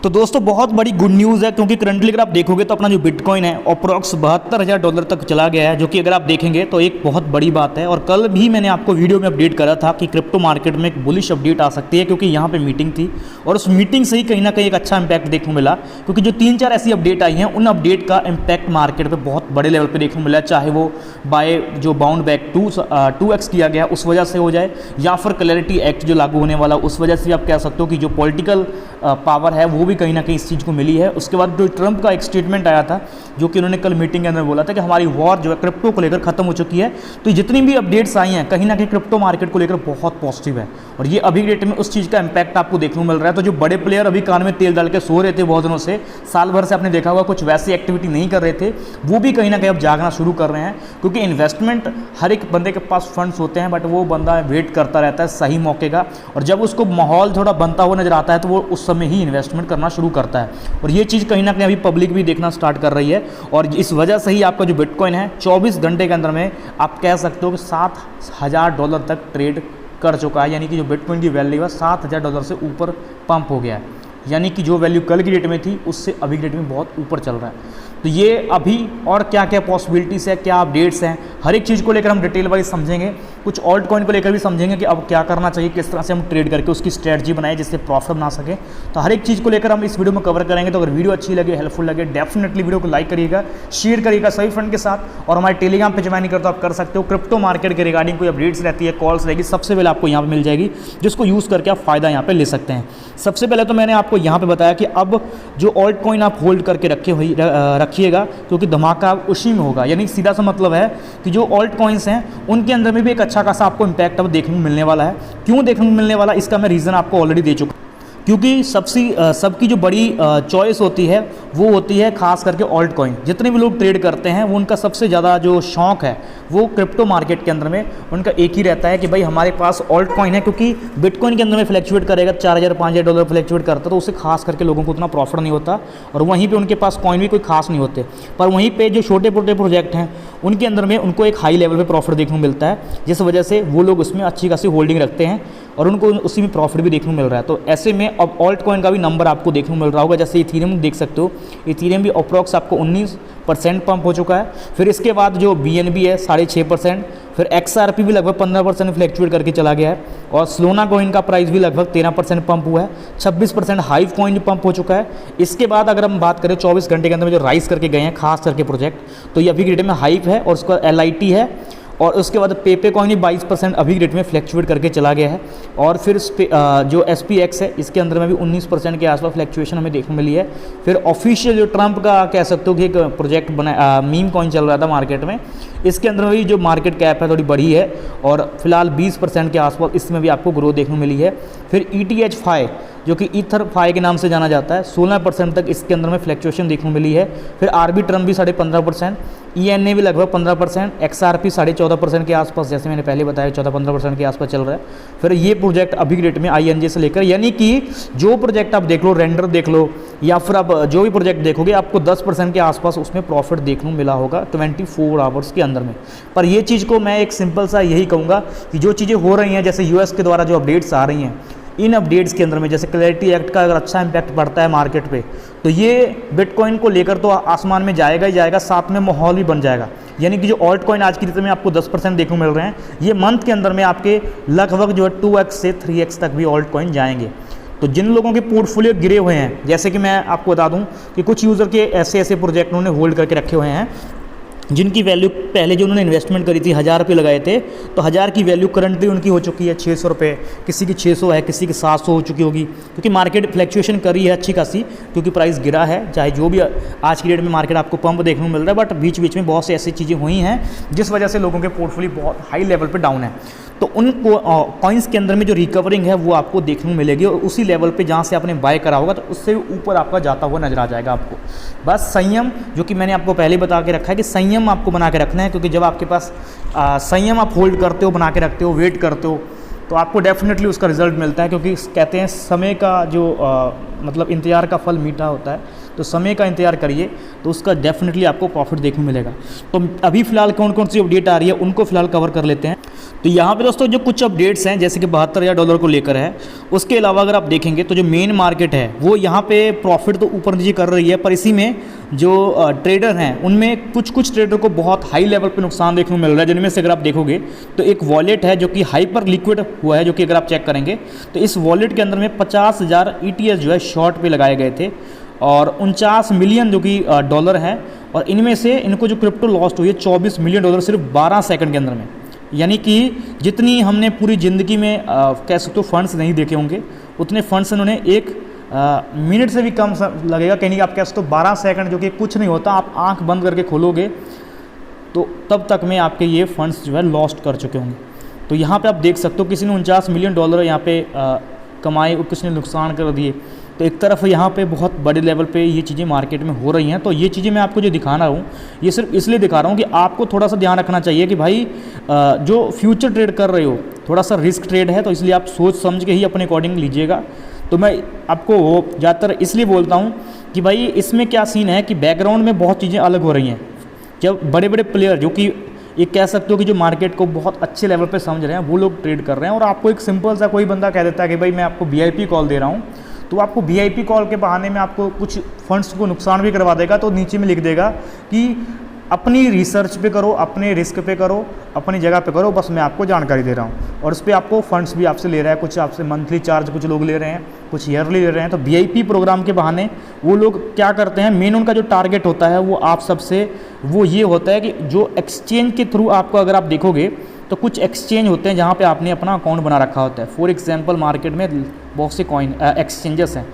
तो दोस्तों बहुत बड़ी गुड न्यूज़ है, क्योंकि करंटली अगर आप देखोगे तो अपना जो बिटकॉइन है अप्रॉक्स $72,000 तक चला गया है, जो कि अगर आप देखेंगे तो एक बहुत बड़ी बात है। और कल भी मैंने आपको वीडियो में अपडेट करा था कि क्रिप्टो मार्केट में एक बुलिश अपडेट आ सकती है, क्योंकि यहाँ पे मीटिंग थी और उस मीटिंग से ही कहीं ना कहीं एक अच्छा इंपैक्ट देखने को मिला। क्योंकि जो 3-4 ऐसी अपडेट आई हैं उन अपडेट का इम्पैक्ट मार्केट पर बहुत बड़े लेवल पर देखने को मिला, चाहे वो बाय जो बाउंड बैक 2x किया गया उस वजह से हो जाए, या फिर क्लैरिटी एक्ट जो लागू होने वाला उस वजह से आप कह सकते हो कि जो पॉलिटिकल पावर है वो भी कहीं ना कहीं इस चीज़ को मिली है। उसके बाद जो ट्रंप का एक स्टेटमेंट आया था, जो कि उन्होंने कल मीटिंग के अंदर बोला था कि हमारी वॉर जो है क्रिप्टो को लेकर खत्म हो चुकी है। तो जितनी भी अपडेट्स आई हैं कहीं ना कहीं क्रिप्टो मार्केट को लेकर बहुत पॉजिटिव है, और ये अभी डेट में उस चीज़ का इंपैक्ट आपको देखने को मिल रहा है। तो जो बड़े प्लेयर अभी कान में तेल डाल के सो रहे थे बहुत दिनों से, साल भर से आपने देखा होगा कुछ वैसी एक्टिविटी नहीं कर रहे थे, वो भी कहीं ना कहीं अब जागना शुरू कर रहे हैं। क्योंकि इन्वेस्टमेंट हर एक बंदे के पास फंड्स होते हैं, बट वो बंदा वेट करता रहता है सही मौके का, और जब उसको माहौल थोड़ा बनता हुआ नजर आता है तो वो उस समय ही इन्वेस्टमेंट करना शुरू करता है। और ये चीज़ कहीं ना कहीं अभी पब्लिक भी देखना स्टार्ट कर रही है, और इस वजह से ही आपका जो बिटकॉइन है 24 घंटे के अंदर में आप कह सकते हो कि $7,000 तक ट्रेड कर चुका है। यानी कि जो बिटकॉइन की वैल्यू है $7,000 से ऊपर पंप हो गया है। यानी कि जो वैल्यू कल की डेट में थी उससे अभी की डेट में बहुत ऊपर चल रहा है। तो ये अभी और क्या क्या पॉसिबिलिटीज़ है, क्या अपडेट्स हैं, हर एक चीज़ को लेकर हम डिटेल वाइज समझेंगे। कुछ ऑल्ट कॉइन को लेकर भी समझेंगे कि अब क्या करना चाहिए, किस तरह से हम ट्रेड करके उसकी स्ट्रेटजी बनाए जिससे प्रॉफिट बना सके। तो हर एक चीज़ को लेकर हम इस वीडियो में कवर करेंगे। तो अगर वीडियो अच्छी लगे, हेल्पफुल लगे, डेफिनेटली वीडियो को लाइक करिएगा, शेयर करिएगा सभी फ्रेंड के साथ, और हमारे टेलीग्राम पे ज्वाइन नहीं करते तो आप कर सकते हो। क्रिप्टो मार्केट के रिगार्डिंग कोई अपडेट्स रहती है, कॉल्स रहेगी, सबसे पहले आपको यहाँ पर मिल जाएगी, जिसको यूज़ करके आप फ़ायदा यहाँ पर ले सकते हैं। सबसे पहले तो मैंने आपको यहाँ पर बताया कि अब जो ऑल्ट कॉइन आप होल्ड करके रखिएगा, क्योंकि धमाका उसी में होगा। यानी सीधा सा मतलब है कि जो ऑल्ट कॉइन्स हैं उनके अंदर में भी एक अच्छा खासा आपको इंपैक्ट अब देखने को मिलने वाला है। क्यों देखने को मिलने वाला, इसका मैं रीज़न आपको ऑलरेडी दे चुका। क्योंकि सबकी जो बड़ी चॉइस होती है वो होती है खास करके ऑल्ट कॉइन। जितने भी लोग ट्रेड करते हैं वो उनका सबसे ज़्यादा जो शौक है वो क्रिप्टो मार्केट के अंदर में उनका एक ही रहता है कि भाई हमारे पास ऑल्ट कॉइन है। क्योंकि बिटकॉइन के अंदर में फ्लैक्चुएट करेगा, $4,000-5,000 फ्लैक्चुएट करता, तो उससे खास करके लोगों को उतना प्रॉफिट नहीं होता, और वहीं पर उनके पास कॉइन भी कोई खास नहीं होते। पर वहीं पर जो छोटे मोटे प्रोजेक्ट हैं उनके अंदर में उनको एक हाई लेवल पर प्रॉफिट देखने को मिलता है, जिस वजह से वो लोग उसमें अच्छी खासी होल्डिंग रखते हैं और उनको उसी में प्रॉफिट भी देखने को मिल रहा है। तो ऐसे में अब ऑल्ट कॉइन का भी नंबर आपको देखने को मिल रहा होगा। जैसे इथीरियम देख सकते हो, इथीरियम भी अप्रॉक्स आपको 19% पंप हो चुका है। फिर इसके बाद जो BNB है 6.5%, फिर XRP भी लगभग 15% फ्लैक्चुएट करके चला गया है, और सोलाना कॉइन का प्राइस भी लगभग 13% पंप हुआ है। 26% हाइव कॉइन पंप हो चुका है। इसके बाद अगर हम बात करें 24 घंटे के अंदर में जो राइज करके गए हैं खास करके प्रोजेक्ट, तो ये अभी की डेट में हाइव है, और उसका LIT है, और उसके बाद पेपे कॉइन भी 22% अभी रेट में फ्लैक्चुएट करके चला गया है। और फिर जो SPX है इसके अंदर में भी 19% के आसपास फ्लैक्चुएशन हमें देखने मिली है। फिर ऑफिशियल जो ट्रंप का कह सकते हो कि एक प्रोजेक्ट बना मीम कॉइन चल रहा था मार्केट में, इसके अंदर में भी जो मार्केट कैप है थोड़ी बढ़ी है, और फिलहाल 20% के आसपास इसमें भी आपको ग्रोथ देखने मिली है। फिर ETH जो कि ईथर फाई के नाम से जाना जाता है, 16% तक इसके अंदर में फ्लैक्चुएशन देखने को मिली है। फिर RB ट्रम्प भी 15.5%, ENA भी लगभग 15%, XRP 14.5% के आसपास, जैसे मैंने पहले बताया 14-15% के आसपास चल रहा है। फिर ये प्रोजेक्ट अभी की डेट में INJ से लेकर, यानी कि जो प्रोजेक्ट आप देख लो, रेंडर देख लो, या फिर आप जो भी प्रोजेक्ट देखोगे आपको 10% के आसपास उसमें प्रॉफिट देखने को मिला होगा 24 आवर्स के अंदर में। पर ये चीज़ को मैं एक सिंपल सा यही कहूँगा कि जो चीज़ें हो रही हैं, जैसे US के द्वारा जो अपडेट्स आ रही हैं, इन अपडेट्स के अंदर में जैसे क्लैरिटी एक्ट का अगर अच्छा इंपैक्ट पड़ता है मार्केट पे, तो ये बिटकॉइन को लेकर तो आसमान में जाएगा ही जाएगा, साथ में माहौल भी बन जाएगा। यानी कि जो ऑल्ट कॉइन आज की डेट में आपको 10% देखने को मिल रहे हैं, ये मंथ के अंदर में आपके लगभग जो है 2x से 3x तक भी ऑल्ट कॉइन जाएंगे। तो जिन लोगों के पोर्टफोलियो गिरे हुए हैं, जैसे कि मैं आपको बता दूं कि कुछ यूज़र के ऐसे प्रोजेक्ट उन्होंने होल्ड करके रखे हुए हैं जिनकी वैल्यू पहले जो उन्होंने इन्वेस्टमेंट करी थी ₹1000 लगाए थे, तो 1000 की वैल्यू करंटली उनकी हो चुकी है ₹600, किसी की 600 है, किसी की 700 हो चुकी होगी, क्योंकि मार्केट फ्लैक्चुएशन करी है अच्छी खासी, क्योंकि प्राइस गिरा है। चाहे जो भी आज की डेट में मार्केट आपको पंप देखने को मिल रहा है, बट बीच बीच में बहुत सी ऐसी चीज़ें हुई हैं जिस वजह से लोगों के पोर्टफोलियो बहुत हाई लेवल पर डाउन है। तो उन कॉइन्स के अंदर में जो रिकवरिंग है वो आपको देखने को मिलेगी, और उसी लेवल पे जहाँ से आपने बाय करा होगा तो उससे ऊपर आपका जाता हुआ नजर आ जाएगा आपको। बस संयम, जो कि मैंने आपको पहले बता के रखा है कि संयम आपको बना के रखना है, क्योंकि जब आपके पास संयम आप होल्ड करते हो, बना के रखते हो, वेट करते हो, तो आपको डेफिनेटली उसका रिजल्ट मिलता है। क्योंकि कहते हैं समय का जो मतलब इंतज़ार का फल मीठा होता है। तो समय का इंतजार करिए, तो उसका डेफिनेटली आपको प्रॉफिट देखने को मिलेगा। तो अभी फिलहाल कौन कौन सी अपडेट आ रही है उनको फिलहाल कवर कर लेते हैं। तो यहाँ पे दोस्तों जो कुछ अपडेट्स हैं जैसे कि $72,000 को लेकर है, उसके अलावा अगर आप देखेंगे तो जो मेन मार्केट है वो यहाँ पे प्रॉफिट तो ऊपर नीचे कर रही है, पर इसी में जो ट्रेडर हैं उनमें कुछ ट्रेडर को बहुत हाई लेवल पे नुकसान देखने को मिल रहा है, जिनमें से अगर आप देखोगे तो एक वॉलेट है जो कि हाइपर लिक्विड हुआ है, जो कि अगर आप चेक करेंगे तो इस वॉलेट के अंदर में 50,000 ETS जो है शॉर्ट पे लगाए गए थे और 49 मिलियन जो कि डॉलर है, और इनमें से इनको जो क्रिप्टो लॉस्ट हुई है $24 मिलियन सिर्फ 12 सेकंड के अंदर में। यानी कि जितनी हमने पूरी ज़िंदगी में कह सकते हो फंड्स नहीं देखे होंगे, उतने फंड्स इन्होंने एक मिनट से भी कम लगेगा, कहीं आप कह सकते हो 12 सेकंड, जो कि कुछ नहीं होता, आप आंख बंद करके खोलोगे तो तब तक में आपके ये फंड्स जो है लॉस्ट कर चुके होंगे। तो यहाँ पे आप देख सकते हो किसी ने $49 मिलियन यहाँ पे कमाए और किसी ने नुकसान कर दिए। तो एक तरफ यहाँ पे बहुत बड़े लेवल पे ये चीज़ें मार्केट में हो रही हैं। तो ये चीज़ें मैं आपको जो दिखा रहा हूँ ये सिर्फ इसलिए दिखा रहा हूँ कि आपको थोड़ा सा ध्यान रखना चाहिए कि भाई जो फ्यूचर ट्रेड कर रहे हो थोड़ा सा रिस्क ट्रेड है, तो इसलिए आप सोच समझ के ही अपने अकॉर्डिंग लीजिएगा। तो मैं आपको ज़्यादातर इसलिए बोलता हूँ कि भाई इसमें क्या सीन है कि बैकग्राउंड में बहुत चीज़ें अलग हो रही हैं। जब बड़े बड़े प्लेयर जो कि एक कह सकते हो कि जो मार्केट को बहुत अच्छे लेवल पे समझ रहे हैं वो लोग ट्रेड कर रहे हैं, और आपको एक सिंपल सा कोई बंदा कह देता है कि भाई मैं आपको VIP कॉल दे रहा हूँ, तो आपको VIP कॉल के बहाने में आपको कुछ फंड्स को नुकसान भी करवा देगा। तो नीचे में लिख देगा कि अपनी रिसर्च पे करो, अपने रिस्क पे करो, अपनी जगह पे करो, बस मैं आपको जानकारी दे रहा हूँ। और उस पर आपको फंड्स भी आपसे ले रहा है, कुछ आपसे मंथली चार्ज कुछ लोग ले रहे हैं, कुछ ईयरली ले रहे हैं। तो VIP प्रोग्राम के बहाने वो लोग क्या करते हैं, मेन उनका जो टारगेट होता है वो आप सबसे वो ये होता है कि जो एक्सचेंज के थ्रू आपको अगर आप देखोगे तो कुछ एक्सचेंज होते हैं जहाँ पे आपने अपना अकाउंट बना रखा होता है। फॉर एग्जांपल मार्केट में बहुत से कॉइन एक्सचेंजेस हैं,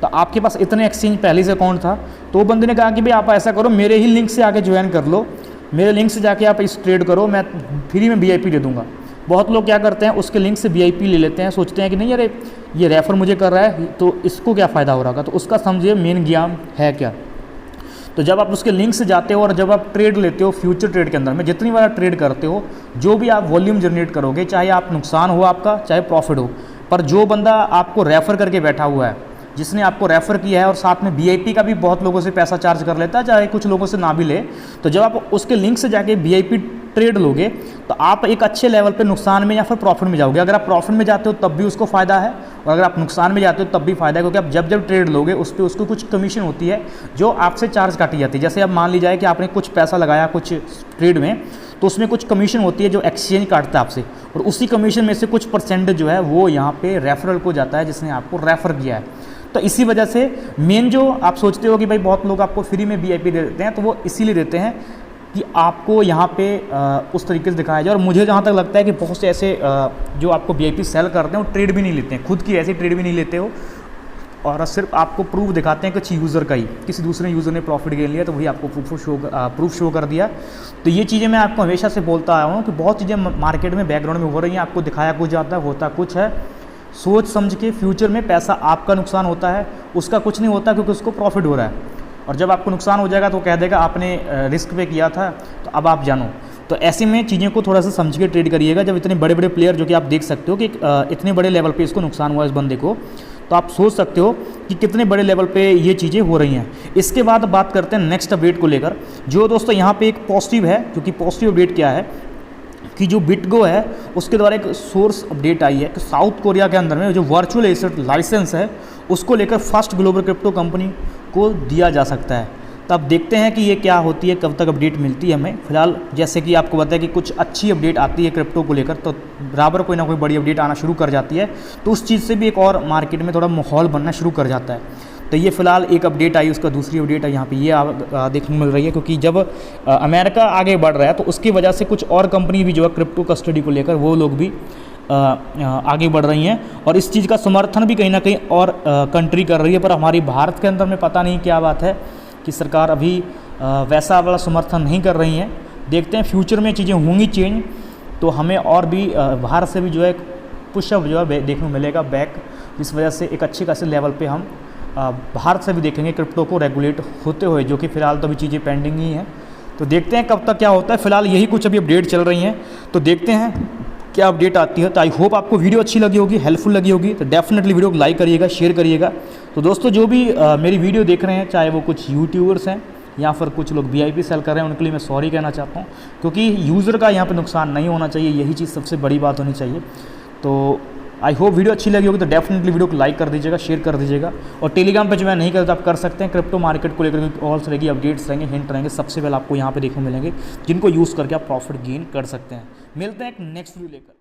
तो आपके पास इतने एक्सचेंज पहले से अकाउंट था, तो वो बंदे ने कहा कि भाई आप ऐसा करो मेरे ही लिंक से आके ज्वाइन कर लो, मेरे लिंक से जाके आप इस ट्रेड करो, मैं फ्री में VIP दे दूँगा। बहुत लोग क्या करते हैं उसके लिंक से VIP ले लेते हैं, सोचते हैं कि नहीं अरे ये रेफ़र मुझे कर रहा है तो इसको क्या फ़ायदा हो रहा होगा। तो उसका समझिए मेन ज्ञान है क्या। तो जब आप उसके लिंक से जाते हो और जब आप ट्रेड लेते हो फ्यूचर ट्रेड के अंदर में, जितनी बार आप ट्रेड करते हो जो भी आप वॉल्यूम जनरेट करोगे, चाहे आप नुकसान हो आपका चाहे प्रॉफिट हो, पर जो बंदा आपको रेफ़र करके बैठा हुआ है, जिसने आपको रेफ़र किया है और साथ में VIP का भी बहुत लोगों से पैसा चार्ज कर लेता है, चाहे कुछ लोगों से ना भी ले, तो जब आप उसके लिंक से जाके VIP ट्रेड लोगे तो आप एक अच्छे लेवल पे नुकसान में या फिर प्रॉफिट में जाओगे। अगर आप प्रॉफिट में जाते हो तब भी उसको फ़ायदा है, और अगर आप नुकसान में जाते हो तब भी फ़ायदा है, क्योंकि आप जब ट्रेड लोगे उस पर उसको कुछ कमीशन होती है जो आपसे चार्ज काटी जाती है। जैसे अब मान लीजिए कि आपने कुछ पैसा लगाया कुछ ट्रेड में, तो उसमें कुछ कमीशन होती है जो एक्सचेंज काटता है आपसे, और उसी कमीशन में से कुछ परसेंटेज जो है वो यहाँ पे रेफरल को जाता है जिसने आपको रेफ़र किया है। तो इसी वजह से मेन जो आप सोचते हो कि भाई बहुत लोग आपको फ्री में VIP दे देते हैं, तो वो इसीलिए देते हैं कि आपको यहाँ पे उस तरीके से दिखाया जाए। और मुझे जहाँ तक लगता है कि बहुत से ऐसे जो आपको VIP सेल करते हैं वो ट्रेड भी नहीं लेते हैं, खुद की ऐसी ट्रेड भी नहीं लेते हो, और सिर्फ आपको प्रूफ दिखाते हैं कुछ यूज़र का ही, किसी दूसरे यूज़र ने प्रॉफिट गेन लिया तो वही आपको प्रूफ शो कर दिया। तो ये चीज़ें मैं आपको हमेशा से बोलता आया हूँ कि बहुत चीज़ें मार्केट में बैकग्राउंड में हो रही हैं, आपको दिखाया कुछ जाता है, होता कुछ है। सोच समझ के फ्यूचर में पैसा आपका नुकसान होता है, उसका कुछ नहीं होता क्योंकि उसको प्रॉफिट हो रहा है। और जब आपको नुकसान हो जाएगा तो कह देगा आपने रिस्क पे किया था तो अब आप जानो। तो ऐसे में चीज़ें को थोड़ा सा समझ के ट्रेड करिएगा। जब इतने बड़े बड़े प्लेयर जो कि आप देख सकते हो कि इतने बड़े लेवल पे इसको नुकसान हुआ इस बंदे को, तो आप सोच सकते हो कि कितने बड़े लेवल पे ये चीज़ें हो रही हैं। इसके बाद बात करते हैं नेक्स्ट अपडेट को लेकर, जो दोस्तों यहाँ पे एक पॉजिटिव है, क्योंकि पॉजिटिव अपडेट क्या है कि जो बिटगो है उसके द्वारा एक सोर्स अपडेट आई है कि साउथ कोरिया के अंदर में जो वर्चुअल एसेट लाइसेंस है उसको लेकर फर्स्ट ग्लोबल क्रिप्टो कंपनी को दिया जा सकता है। तो अब देखते हैं कि ये क्या होती है, कब तक अपडेट मिलती है हमें। फिलहाल जैसे कि आपको पता है कि कुछ अच्छी अपडेट आती है क्रिप्टो को लेकर तो बराबर कोई ना कोई बड़ी अपडेट आना शुरू कर जाती है, तो उस चीज़ से भी एक और मार्केट में थोड़ा माहौल बनना शुरू कर जाता है। तो ये फिलहाल एक अपडेट आई, उसका दूसरी अपडेट है यहाँ पे ये देखने को मिल रही है, क्योंकि जब अमेरिका आगे बढ़ रहा है तो उसकी वजह से कुछ और कंपनी भी जो है क्रिप्टो कस्टडी को लेकर वो लोग भी आगे बढ़ रही हैं, और इस चीज़ का समर्थन भी कहीं ना कहीं और कंट्री कर रही है। पर हमारी भारत के अंदर में पता नहीं क्या बात है कि सरकार अभी वैसा वाला समर्थन नहीं कर रही है। देखते हैं फ्यूचर में चीज़ें होंगी चेंज, तो हमें और भी भारत से भी जो है पुशअप जो है देखने को मिलेगा बैक, इस वजह से एक अच्छे खासे लेवल पे हम भारत से भी देखेंगे क्रिप्टो को रेगुलेट होते हुए, जो कि फ़िलहाल तो अभी चीज़ें पेंडिंग ही हैं। तो देखते हैं कब तक क्या होता है। फ़िलहाल यही कुछ अभी अपडेट चल रही हैं, तो देखते हैं क्या अपडेट आती है। तो आई होप आपको वीडियो अच्छी लगी होगी, हेल्पफुल लगी होगी, तो डेफिनेटली वीडियो को लाइक करिएगा, शेयर करिएगा। तो दोस्तों जो भी मेरी वीडियो देख रहे हैं, चाहे वो कुछ यूट्यूबर्स हैं या फिर कुछ लोग VIP सेल कर रहे हैं, उनके लिए मैं सॉरी कहना चाहता हूँ, क्योंकि यूज़र का यहाँ पे नुकसान नहीं होना चाहिए, यही चीज़ सबसे बड़ी बात होनी चाहिए। तो आई होप वीडियो अच्छी लगी होगी, तो डेफिनेटली वीडियो को लाइक कर दीजिएगा, शेयर कर दीजिएगा। और टेलीग्राम पे जो मैं नहीं करता आप कर सकते हैं, क्रिप्टो मार्केट को लेकर ऑल्स रहेगी, अपडेट्स रहेंगे, हिंट रहेंगे, सबसे पहले आपको यहाँ पे देखने मिलेंगे जिनको यूज़ करके आप प्रॉफिट गेन कर सकते हैं। मिलते हैं एक नेक्स्ट वीडियो लेकर।